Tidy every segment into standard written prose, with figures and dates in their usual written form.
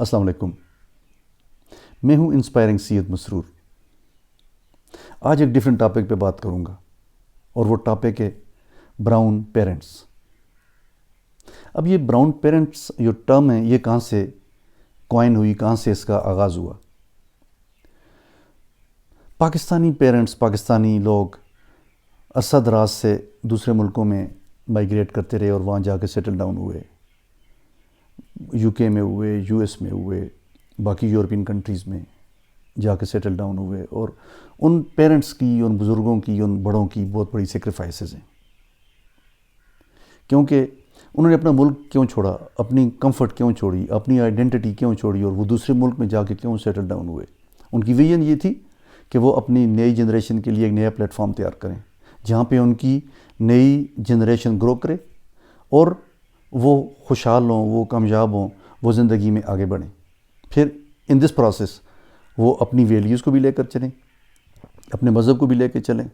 السلام علیکم، میں ہوں انسپائرنگ سید مسرور۔ آج ایک ڈیفرنٹ ٹاپک پہ بات کروں گا اور وہ ٹاپک ہے براؤن پیرنٹس۔ اب یہ براؤن پیرنٹس جو ٹرم ہے یہ کہاں سے کوائن ہوئی، کہاں سے اس کا آغاز ہوا؟ پاکستانی پیرنٹس، پاکستانی لوگ عرصہ دراز سے دوسرے ملکوں میں مائیگریٹ کرتے رہے اور وہاں جا کے سیٹل ڈاؤن ہوئے، یو کے میں ہوئے، یو ایس میں ہوئے، باقی یورپین کنٹریز میں جا کے سیٹل ڈاؤن ہوئے، اور ان پیرنٹس کی، ان بزرگوں کی، ان بڑوں کی بہت بڑی سیکریفائسز ہیں، کیونکہ انہوں نے اپنا ملک کیوں چھوڑا، اپنی کمفرٹ کیوں چھوڑی، اپنی آئیڈینٹی کیوں چھوڑی، اور وہ دوسرے ملک میں جا کے کیوں سیٹل ڈاؤن ہوئے؟ ان کی ویژن یہ تھی کہ وہ اپنی نئی جنریشن کے لیے ایک نیا پلیٹ فارم تیار کریں جہاں پہ ان کی نئی جنریشن گرو کرے اور وہ خوشحال ہوں، وہ کامیاب ہوں، وہ زندگی میں آگے بڑھیں۔ پھر ان دس پروسیس وہ اپنی ویلیوز کو بھی لے کر چلیں، اپنے مذہب کو بھی لے کے چلیں،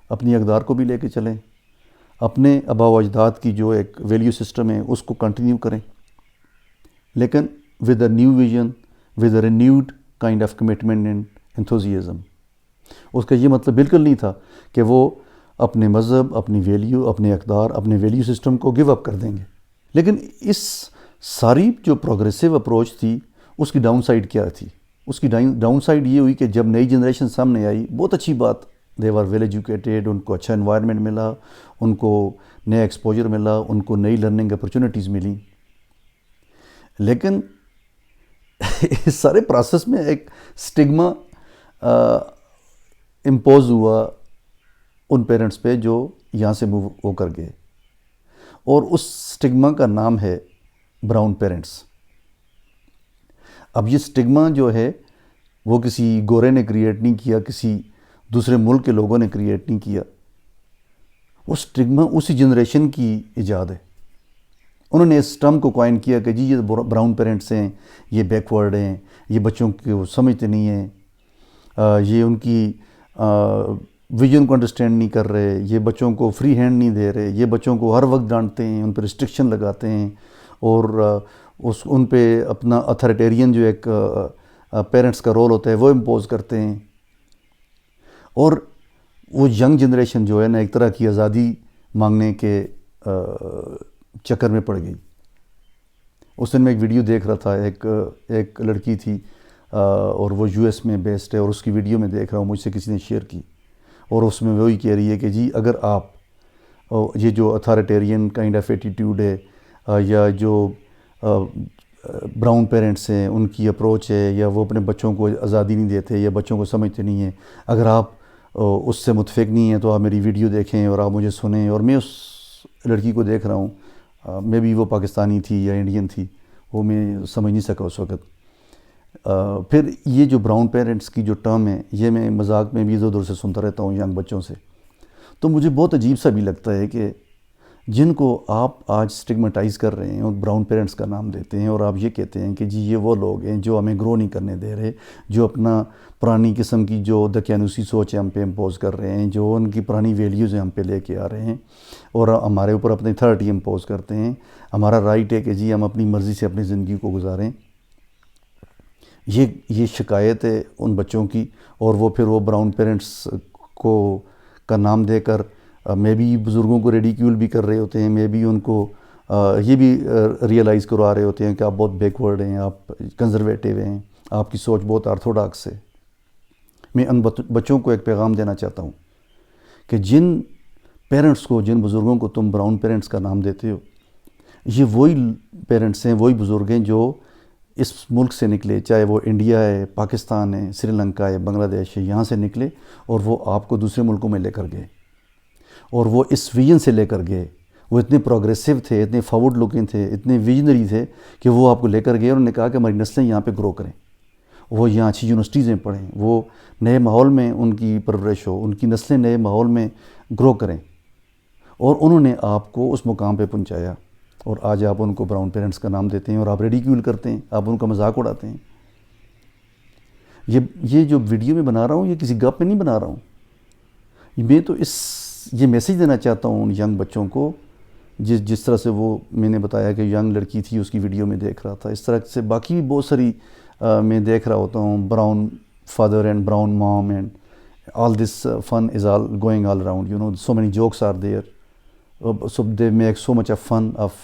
اپنی اقدار کو بھی لے کے چلیں، اپنے آباء و اجداد کی جو ایک ویلیو سسٹم ہے اس کو کنٹینیو کریں، لیکن with a new vision, with a renewed kind of commitment and enthusiasm. اس کا یہ مطلب بالکل نہیں تھا کہ وہ اپنے مذہب، اپنی ویلیو، اپنے اقدار، اپنے ویلیو سسٹم کو گیو اپ کر دیں گے۔ لیکن اس ساری جو پروگریسو اپروچ تھی اس کی ڈاؤن سائڈ کیا تھی؟ اس کی ڈاؤن سائڈ یہ ہوئی کہ جب نئی جنریشن سامنے آئی، بہت اچھی بات، دے آر ویل ایجوکیٹڈ، ان کو اچھا انوائرمنٹ ملا، ان کو نیا ایکسپوجر ملا، ان کو نئی لرننگ اپرچونیٹیز ملیں، لیکن اس سارے پروسیس میں ایک سٹگما امپوز ہوا ان پیرنٹس پہ جو یہاں سے موو ہو کر گئے، اور اس سٹگما کا نام ہے براؤن پیرنٹس۔ اب یہ سٹگما جو ہے وہ کسی گورے نے کریٹ نہیں کیا، کسی دوسرے ملک کے لوگوں نے کریٹ نہیں کیا، وہ سٹگما اسی جنریشن کی ایجاد ہے۔ انہوں نے اس ٹرم کو کوائن کیا کہ جی یہ براؤن پیرنٹس ہیں، یہ بیکورڈ ہیں، یہ بچوں کو سمجھتے نہیں ہیں، یہ ان کی ویژن کو انڈرسٹینڈ نہیں کر رہے، یہ بچوں کو فری ہینڈ نہیں دے رہے، یہ بچوں کو ہر وقت ڈانٹتے ہیں، ان پہ ریسٹرکشن لگاتے ہیں، اور ان پہ اپنا اتھارٹیرین جو ایک پیرنٹس کا رول ہوتا ہے وہ امپوز کرتے ہیں، اور وہ ینگ جنریشن جو ہے نا ایک طرح کی آزادی مانگنے کے چکر میں پڑ گئی۔ اس دن میں ایک ویڈیو دیکھ رہا تھا، ایک لڑکی تھی اور وہ یو ایس میں بیسڈ ہے، اور اس کی ویڈیو میں دیکھ رہا ہوں، مجھ سے کسی نے شیئر کی، اور اس میں وہی کہہ رہی ہے کہ جی اگر آپ یہ جو اتھارٹیرین کائنڈ آف ایٹیٹیوڈ ہے، یا جو براؤن پیرنٹس ہیں ان کی اپروچ ہے، یا وہ اپنے بچوں کو آزادی نہیں دیتے یا بچوں کو سمجھتے نہیں ہیں، اگر آپ اس سے متفق نہیں ہیں تو آپ میری ویڈیو دیکھیں اور آپ مجھے سنیں۔ اور میں اس لڑکی کو دیکھ رہا ہوں، مے بی وہ پاکستانی تھی یا انڈین تھی، وہ میں سمجھ نہیں سکا اس وقت۔ پھر یہ جو براؤن پیرنٹس کی جو ٹرم ہے یہ میں مذاق میں بھی ادھر ادھر سے سنتا رہتا ہوں ینگ بچوں سے، تو مجھے بہت عجیب سا بھی لگتا ہے کہ جن کو آپ آج سٹگمیٹائز کر رہے ہیں اور براؤن پیرنٹس کا نام دیتے ہیں، اور آپ یہ کہتے ہیں کہ جی یہ وہ لوگ ہیں جو ہمیں گرو نہیں کرنے دے رہے، جو اپنا پرانی قسم کی جو دقیانوسی سوچ ہے ہم پہ امپوز کر رہے ہیں، جو ان کی پرانی ویلیوز ہیں ہم پہ لے کے آ رہے ہیں، اور ہمارے اوپر اپنی اتھارٹی امپوز کرتے ہیں، ہمارا رائٹ ہے کہ جی ہم اپنی مرضی سے اپنی زندگی کو گزاریں۔ یہ شکایت ہے ان بچوں کی، اور وہ پھر وہ براؤن پیرنٹس کا نام دے کر میں بھی بزرگوں کو ریڈیکیول بھی کر رہے ہوتے ہیں، میں بھی ان کو یہ بھی ریئلائز کروا رہے ہوتے ہیں کہ آپ بہت بیکورڈ ہیں، آپ کنزرویٹیو ہیں، آپ کی سوچ بہت آرتھوڈاکس ہے۔ میں ان بچوں کو ایک پیغام دینا چاہتا ہوں کہ جن پیرنٹس کو، جن بزرگوں کو تم براؤن پیرنٹس کا نام دیتے ہو، یہ وہی پیرنٹس ہیں، وہی بزرگ ہیں جو اس ملک سے نکلے، چاہے وہ انڈیا ہے، پاکستان ہے، سری لنکا ہے، بنگلہ دیش ہے، یہاں سے نکلے اور وہ آپ کو دوسرے ملکوں میں لے کر گئے، اور وہ اس ویژن سے لے کر گئے۔ وہ اتنے پروگریسو تھے، اتنے فارورڈ لوکنگ تھے، اتنے ویژنری تھے کہ وہ آپ کو لے کر گئے، اور انہوں نے کہا کہ ہماری نسلیں یہاں پہ گرو کریں، وہ یہاں اچھی یونیورسٹیز میں پڑھیں، وہ نئے ماحول میں ان کی پرورش ہو، ان کی نسلیں نئے ماحول میں گرو کریں، اور انہوں نے آپ کو اس مقام پہ پہنچایا، اور آج آپ ان کو براؤن پیرنٹس کا نام دیتے ہیں اور آپ ریڈیکیول کرتے ہیں، آپ ان کا مذاق اڑاتے ہیں۔ یہ جو ویڈیو میں بنا رہا ہوں یہ کسی گپ میں نہیں بنا رہا ہوں، میں تو یہ میسیج دینا چاہتا ہوں ان ینگ بچوں کو جس طرح سے وہ میں نے بتایا کہ ینگ لڑکی تھی اس کی ویڈیو میں دیکھ رہا تھا، اس طرح سے باقی بھی بہت ساری میں دیکھ رہا ہوتا ہوں، brown father and brown mom and all this fun is all going all around, so many jokes are there, so they make so much of fun of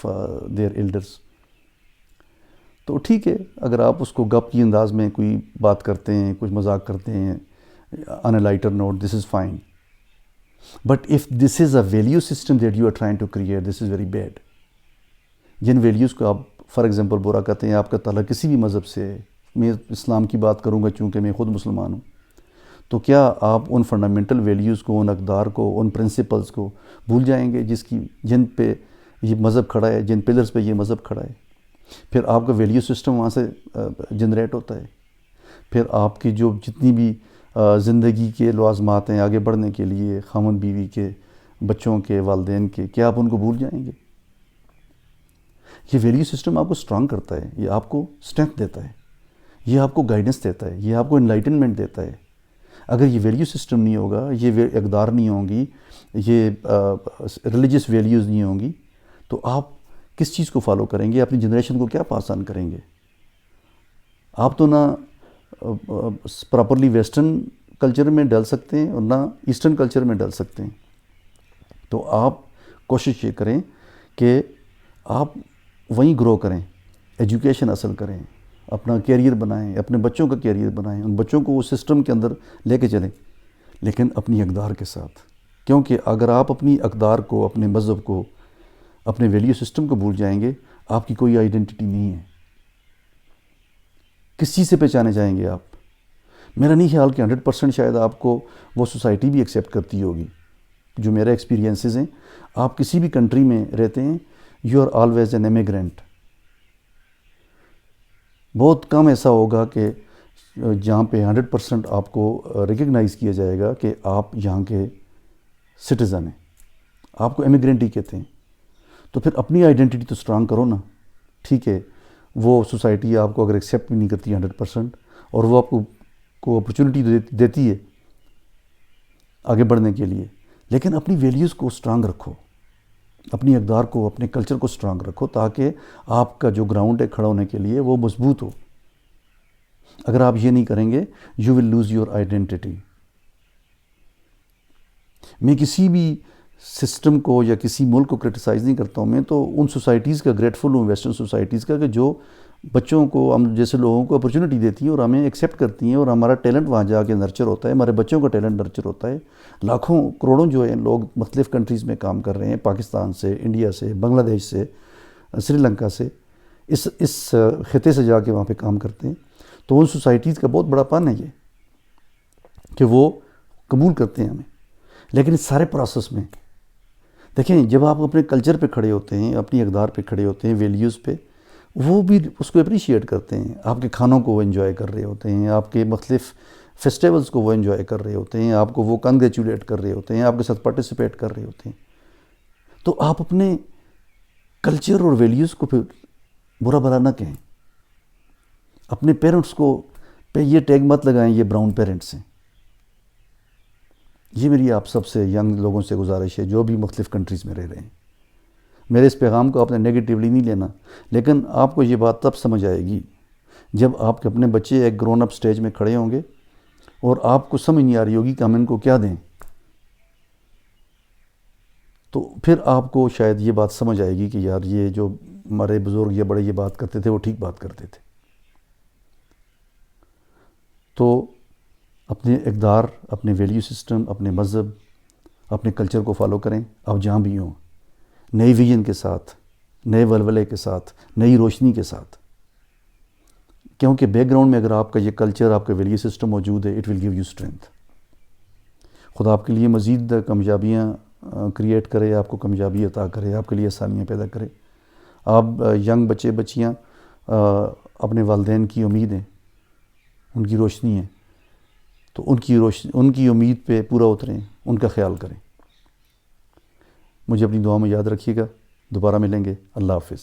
their elders. تو ٹھیک ہے، اگر آپ اس کو گپ کی انداز میں کوئی بات کرتے ہیں، کچھ مذاق کرتے ہیں on a lighter note, this is fine. But if this is a value system that you are trying to create, this is very bad. جن ویلیوز کو آپ فار ایگزامپل برا کہتے ہیں، آپ کا تعلق کسی بھی مذہب سے ہے، میں اسلام کی بات کروں گا چونکہ میں خود مسلمان ہوں، تو کیا آپ ان فنڈامنٹل ویلیوز کو، ان اقدار کو، ان پرنسپلز کو بھول جائیں گے جن پہ یہ مذہب کھڑا ہے، جن پلرز پہ یہ مذہب کھڑا ہے؟ پھر آپ کا ویلیو سسٹم وہاں سے جنریٹ ہوتا ہے، پھر آپ کی جو جتنی بھی زندگی کے لوازمات ہیں آگے بڑھنے کے لیے، خاوند بیوی کے، بچوں کے، والدین کے، کیا آپ ان کو بھول جائیں گے؟ یہ ویلیو سسٹم آپ کو اسٹرانگ کرتا ہے، یہ آپ کو اسٹرینتھ دیتا ہے، یہ آپ کو گائیڈنس دیتا ہے، یہ آپ کو انلائٹنمنٹ دیتا ہے۔ اگر یہ ویلیو سسٹم نہیں ہوگا، یہ اقدار نہیں ہوں گی، یہ ریلیجس ویلیوز نہیں ہوں گی، تو آپ کس چیز کو فالو کریں گے؟ اپنی جنریشن کو کیا پاس آن کریں گے؟ آپ تو نہ پراپرلی ویسٹرن کلچر میں ڈال سکتے ہیں اور نہ ایسٹرن کلچر میں ڈال سکتے ہیں۔ تو آپ کوشش یہ کریں کہ آپ وہیں گرو کریں، ایجوکیشن حاصل کریں، اپنا کیریئر بنائیں، اپنے بچوں کا کیریئر بنائیں، ان بچوں کو اس سسٹم کے اندر لے کے چلیں، لیکن اپنی اقدار کے ساتھ۔ کیونکہ اگر آپ اپنی اقدار کو، اپنے مذہب کو، اپنے ویلیو سسٹم کو بھول جائیں گے، آپ کی کوئی آئیڈینٹی نہیں ہے۔ کس چیز سے پہچانے جائیں گے آپ؟ میرا نہیں خیال کہ 100% شاید آپ کو وہ سوسائٹی بھی ایکسیپٹ کرتی ہوگی۔ جو میرے ایکسپیرینسز ہیں، آپ کسی بھی کنٹری میں رہتے ہیں، you are always an immigrant. بہت کم ایسا ہوگا کہ جہاں پہ 100% آپ کو ریکگنائز کیا جائے گا کہ آپ یہاں کے سٹیزن ہیں، آپ کو امیگرینٹ ہی کہتے ہیں۔ تو پھر اپنی آئیڈینٹی تو اسٹرانگ کرو نا۔ ٹھیک ہے، وہ سوسائٹی آپ کو اگر ایکسیپٹ بھی نہیں کرتی 100%، اور وہ آپ کو اپرچونٹی دیتی ہے آگے بڑھنے کے لیے، لیکن اپنی ویلیوز کو اسٹرانگ رکھو، اپنی اقدار کو، اپنے کلچر کو اسٹرانگ رکھو، تاکہ آپ کا جو گراؤنڈ ہے کھڑا ہونے کے لیے وہ مضبوط ہو۔ اگر آپ یہ نہیں کریں گے، you will lose your identity. میں کسی بھی سسٹم کو یا کسی ملک کو کرٹیسائز نہیں کرتا ہوں، میں تو ان سوسائٹیز کا گریٹفل ہوں، ویسٹرن سوسائٹیز کا، کہ جو بچوں کو، ہم جیسے لوگوں کو اپرچونٹی دیتی ہیں اور ہمیں ایکسیپٹ کرتی ہیں، اور ہمارا ٹیلنٹ وہاں جا کے نرچر ہوتا ہے، ہمارے بچوں کا ٹیلنٹ نرچر ہوتا ہے۔ لاکھوں کروڑوں جو ہیں لوگ مختلف کنٹریز میں کام کر رہے ہیں، پاکستان سے، انڈیا سے، بنگلہ دیش سے، سری لنکا سے، اس خطے سے جا کے وہاں پہ کام کرتے ہیں۔ تو ان سوسائٹیز کا بہت بڑا پن ہے یہ کہ وہ قبول کرتے ہیں ہمیں۔ لیکن اس سارے پروسیس میں دیکھیں، جب آپ اپنے کلچر پہ کھڑے ہوتے ہیں، اپنی اقدار پہ کھڑے ہوتے ہیں، ویلیوز پہ، وہ بھی اس کو اپریشیٹ کرتے ہیں۔ آپ کے کھانوں کو وہ انجوائے کر رہے ہوتے ہیں، آپ کے مختلف فیسٹیولز کو وہ انجوائے کر رہے ہوتے ہیں، آپ کو وہ کنگریچولیٹ کر رہے ہوتے ہیں، آپ کے ساتھ پارٹیسپیٹ کر رہے ہوتے ہیں۔ تو آپ اپنے کلچر اور ویلیوز کو پھر برا بھلا نہ کہیں۔ اپنے پیرنٹس کو پہ یہ ٹیگ مت لگائیں یہ براؤن پیرنٹس ہیں۔ یہ میری آپ سب سے ینگ لوگوں سے گزارش ہے جو بھی مختلف کنٹریز میں رہ رہے ہیں۔ میرے اس پیغام کو آپ نے نیگیٹیولی نہیں لینا، لیکن آپ کو یہ بات تب سمجھ آئے گی جب آپ کے اپنے بچے ایک گرون اپ سٹیج میں کھڑے ہوں گے اور آپ کو سمجھ نہیں آ رہی ہوگی کہ ہم ان کو کیا دیں۔ تو پھر آپ کو شاید یہ بات سمجھ آئے گی کہ یار یہ جو ہمارے بزرگ یا بڑے یہ بات کرتے تھے وہ ٹھیک بات کرتے تھے۔ تو اپنے اقدار، اپنے ویلیو سسٹم، اپنے مذہب، اپنے کلچر کو فالو کریں، آپ جہاں بھی ہوں، نئی ویژن کے ساتھ، نئے ولولے کے ساتھ، نئی روشنی کے ساتھ۔ کیونکہ بیک گراؤنڈ میں اگر آپ کا یہ کلچر، آپ کا ویلیو سسٹم موجود ہے، it will give you strength. خدا آپ کے لیے مزید کامیابیاں کریٹ کرے، آپ کو کامیابی عطا کرے، آپ کے لیے آسانیاں پیدا کرے۔ آپ ینگ بچے بچیاں اپنے والدین کی امید ہیں، ان کی روشنی ہے، تو ان کی امید پہ پورا اتریں، ان کا خیال کریں۔ مجھے اپنی دعا میں یاد رکھیے گا، دوبارہ ملیں گے۔ اللہ حافظ۔